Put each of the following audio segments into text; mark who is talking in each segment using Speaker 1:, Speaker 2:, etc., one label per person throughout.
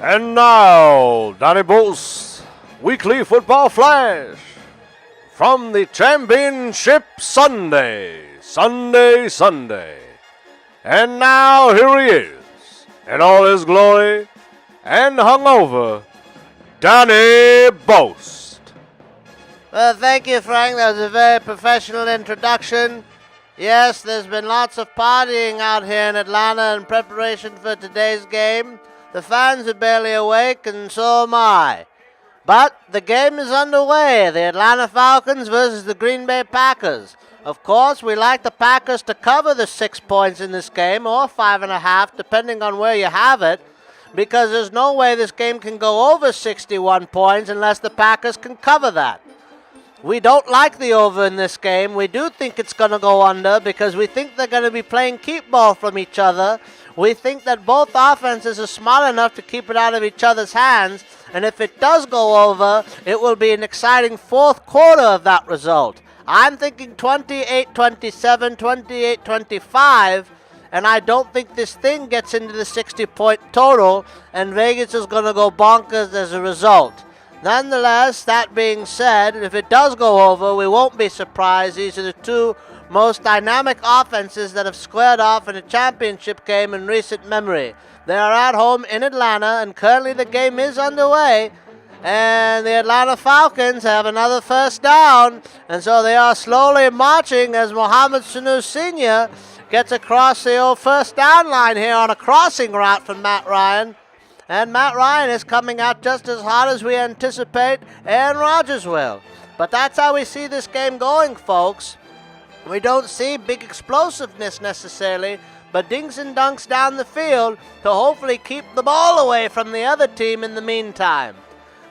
Speaker 1: And now, Donny Boast, Weekly Football Flash from the Championship Sunday. And now here he is, in all his glory, and hungover, Donny Boast.
Speaker 2: Well, thank you, Frank. That was a very professional introduction. Yes, there's been lots of partying out here in Atlanta in preparation for today's game. The fans are barely awake, and so am I. But the game is underway. The Atlanta Falcons versus the Green Bay Packers. Of course, we like the Packers to cover the 6 points in this game, or 5.5, depending on where you have it, because there's no way this game can go over 61 points unless the Packers can cover that. We don't like the over in this game. We do think it's going to go under because we think they're going to be playing keep ball from each other. We think that both offenses are smart enough to keep it out of each other's hands. And if it does go over, it will be an exciting fourth quarter of that result. I'm thinking 28-27, 28-25. And I don't think this thing gets into the 60-point total. And Vegas is going to go bonkers as a result. Nonetheless, that being said, if it does go over, we won't be surprised. These are the two most dynamic offenses that have squared off in a championship game in recent memory. They are at home in Atlanta, and currently the game is underway. And the Atlanta Falcons have another first down, and so they are slowly marching as Mohamed Sanu Sr. gets across the old first down line here on a crossing route from Matt Ryan. And Matt Ryan is coming out just as hot as we anticipate Aaron Rodgers will. But that's how we see this game going, folks. We don't see big explosiveness necessarily, but dinks and dunks down the field to hopefully keep the ball away from the other team in the meantime.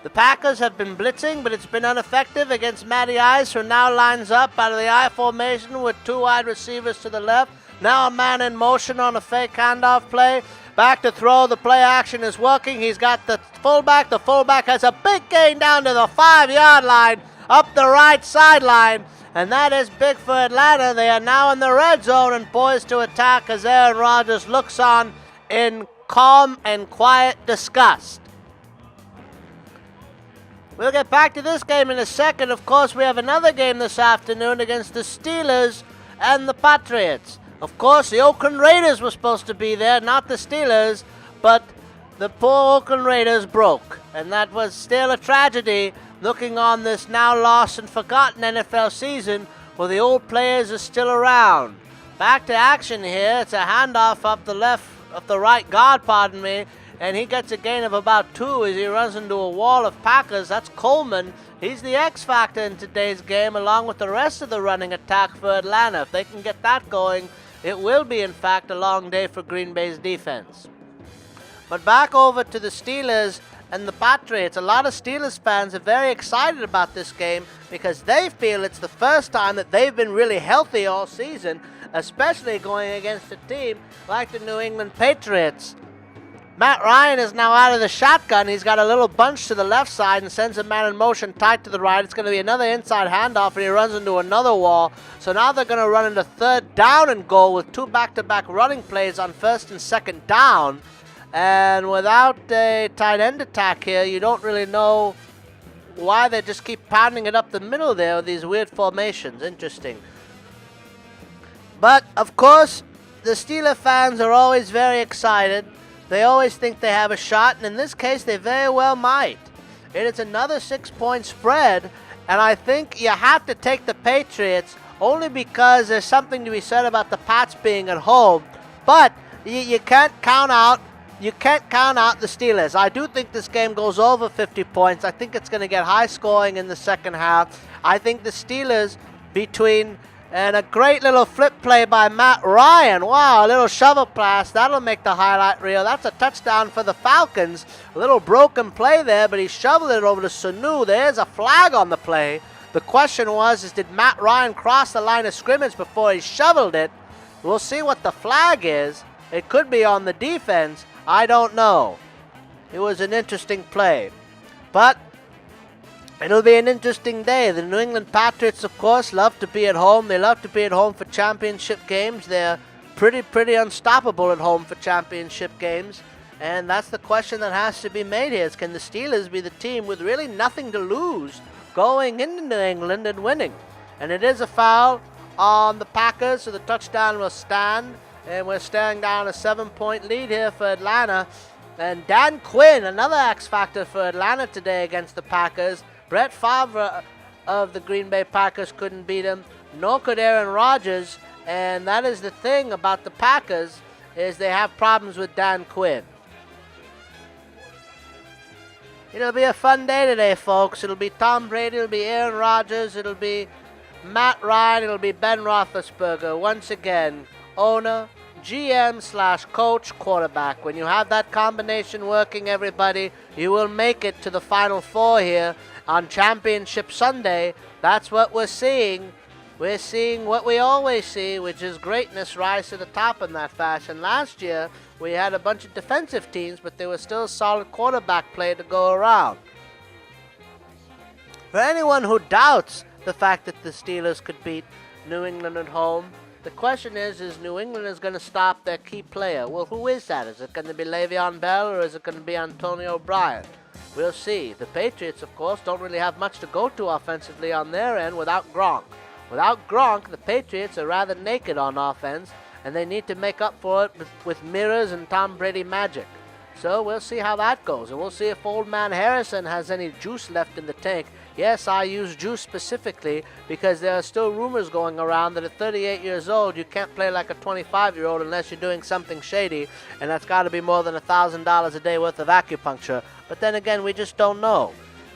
Speaker 2: The Packers have been blitzing, but it's been ineffective against Matty Ice, who now lines up out of the I formation with two wide receivers to the left. Now a man in motion on a fake handoff play. Back to throw. The play action is working. He's got the fullback. The fullback has a big gain down to the 5-yard line, up the right sideline. And that is big for Atlanta. They are now in the red zone and poised to attack as Aaron Rodgers looks on in calm and quiet disgust. We'll get back to this game in a second. Of course, we have another game this afternoon against the Steelers and the Patriots. Of course, the Oakland Raiders were supposed to be there, not the Steelers, but the poor Oakland Raiders broke. And that was still a tragedy looking on this now lost and forgotten NFL season where the old players are still around. Back to action here. It's a handoff up the right guard, and he gets a gain of about 2 as he runs into a wall of Packers. That's Coleman. He's the X factor in today's game along with the rest of the running attack for Atlanta. If they can get that going, it will be, in fact, a long day for Green Bay's defense. But back over to the Steelers and the Patriots. A lot of Steelers fans are very excited about this game because they feel it's the first time that they've been really healthy all season, especially going against a team like the New England Patriots. Matt Ryan is now out of the shotgun. He's got a little bunch to the left side and sends a man in motion tight to the right. It's going to be another inside handoff, and he runs into another wall. So now they're going to run into third down and goal with two back-to-back running plays on first and second down. And without a tight end attack here, you don't really know why they just keep pounding it up the middle there with these weird formations. Interesting. But, of course, the Steeler fans are always very excited. They always think they have a shot, and in this case, they very well might. It is another 6-point spread, and I think you have to take the Patriots only because there's something to be said about the Pats being at home. But you can't count out the Steelers. I do think this game goes over 50 points. I think it's going to get high scoring in the second half. I think the Steelers and a great little flip play by Matt Ryan. Wow, a little shovel pass. That'll make the highlight reel. That's a touchdown for the Falcons. A little broken play there, but he shoveled it over to Sanu. There's a flag on the play. The question was, did Matt Ryan cross the line of scrimmage before he shoveled it? We'll see what the flag is. It could be on the defense. I don't know. It was an interesting play. But it'll be an interesting day. The New England Patriots, of course, love to be at home. They love to be at home for championship games. They're pretty unstoppable at home for championship games. And that's the question that has to be made here, is can the Steelers be the team with really nothing to lose going into New England and winning? And it is a foul on the Packers, so the touchdown will stand. And we're staring down a 7-point lead here for Atlanta. And Dan Quinn, another X factor for Atlanta today against the Packers. Brett Favre of the Green Bay Packers couldn't beat him, nor could Aaron Rodgers. And that is the thing about the Packers, is they have problems with Dan Quinn. It'll be a fun day today, folks. It'll be Tom Brady, it'll be Aaron Rodgers, it'll be Matt Ryan, it'll be Ben Roethlisberger. Once again, owner, GM/coach, quarterback. When you have that combination working, everybody, you will make it to the Final Four here on Championship Sunday. That's what we're seeing. We're seeing what we always see, which is greatness rise to the top in that fashion. Last year, we had a bunch of defensive teams, but there was still solid quarterback play to go around. For anyone who doubts the fact that the Steelers could beat New England at home, the question is New England is going to stop their key player? Well, who is that? Is it going to be Le'Veon Bell or is it going to be Antonio Brown? We'll see. The Patriots, of course, don't really have much to go to offensively on their end without Gronk. Without Gronk, the Patriots are rather naked on offense, and they need to make up for it with mirrors and Tom Brady magic. So we'll see how that goes, and we'll see if old man Harrison has any juice left in the tank. Yes, I use juice specifically because there are still rumors going around that at 38 years old, you can't play like a 25-year-old unless you're doing something shady, and that's got to be more than $1,000 a day worth of acupuncture. But then again, we just don't know.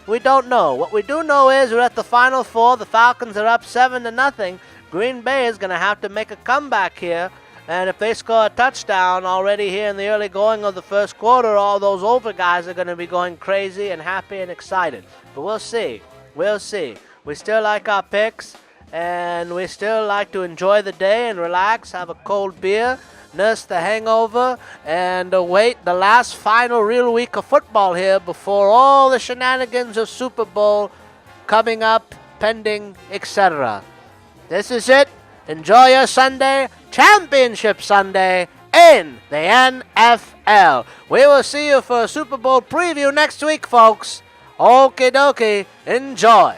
Speaker 2: We don't know. What we do know is we're at the Final Four. The Falcons are up 7-0. Green Bay is going to have to make a comeback here. And if they score a touchdown already here in the early going of the first quarter, all those over guys are going to be going crazy and happy and excited. But we'll see. We'll see. We still like our picks, and we still like to enjoy the day and relax, have a cold beer, nurse the hangover, and await the last final real week of football here before all the shenanigans of Super Bowl coming up, pending, etc. This is it. Enjoy your Sunday, Championship Sunday in the NFL. We will see you for a Super Bowl preview next week, folks. Okie dokie. Enjoy.